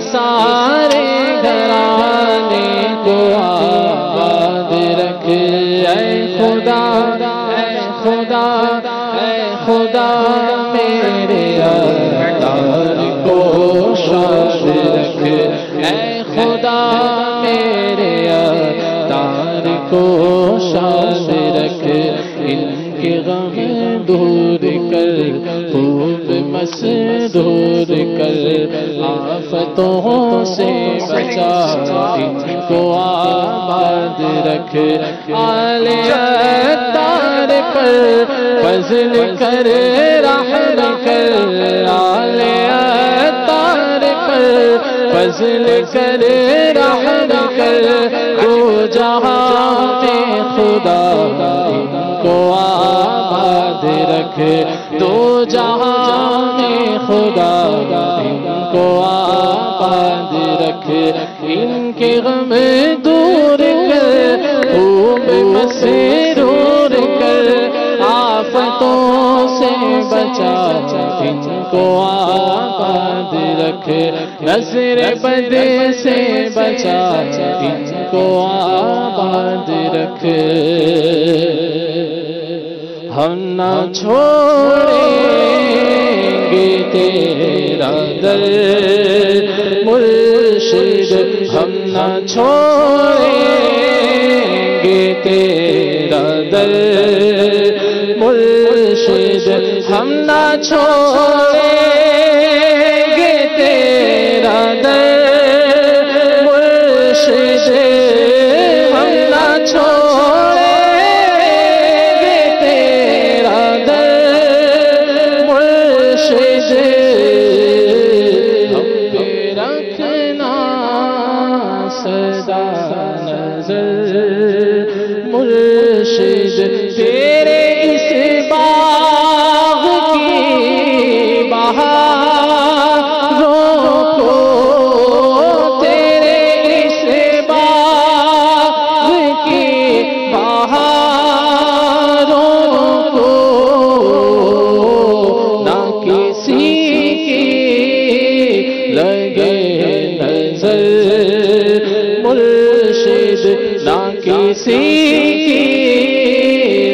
سارے گھرانے کو آباد رکھ اے خدا اے خدا اے خدا میرے اتار کو شاد رکھ اے خدا میرے اتار کو شاد رکھ ان کے غم دور کر خوب مسرور کر آفتوں سے بچا ان کو آباد رکھ آل اتار پر فضل کر رحم کر آل اتار پر فضل کر رحم کر دو جہاں میں خدا ان کو آباد رکھ دو جہاں میں خدا ان کو آباد رکھ ان کے غم دور کر خوب مسرور کر آفتوں سے بچا ان کو آباد رکھ نظر بد سے بچا ان کو آباد رکھ ہم نہ چھوڑیں گے تیرا در مرشد ہم نہ چھوڑیں گے تیرا در مرشد ہم نہ چھوڑیں گے تیرا در مرشد ہم نہ چھوڑیں گے تیرا در مرشد ہم پہ رکھنا سدا نظر مرشد تیرے اس باغ کی بہاروں کو تیرے اس باغ کی بہاروں کو نہ کسی کی لگے نظر مرشد نہ کسی کی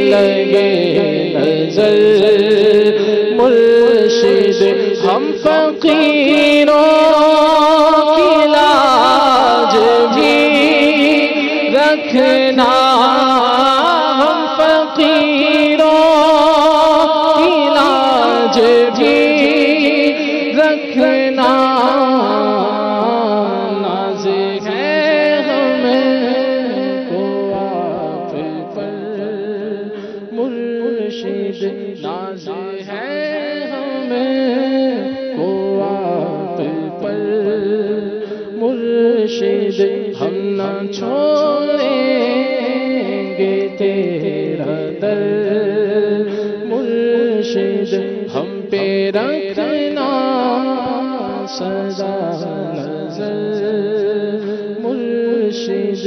لگے نظر مرشد ہم فقیروں کی لاج بھی رکھنا ہم فقیروں کی لاج بھی رکھنا ناز ہے ہمیں کو آپ پر مرشد ناز ہے ہمیں کو آپ پر مرشد ہم نہ چھوڑیں گے تیرا در مرشد ہم پہ رکھنا سدا نظر مرشد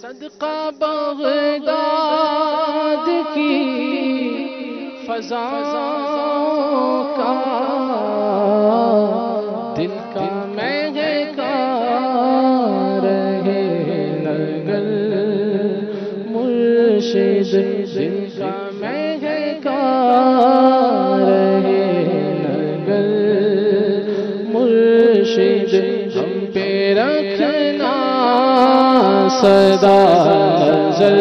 صدقہ بغداد کی فضا کا دل کا مہکا رہے لگل مرشد دل کا مہکا رہے لگل مرشد ہم پہ رکھنا سدا نظر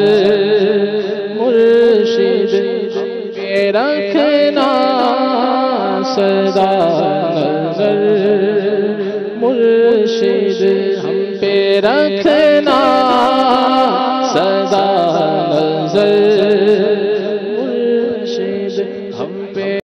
مرشد ہم پہ رکھنا سدا نظر مرشد ہم پہ رکھنا سدا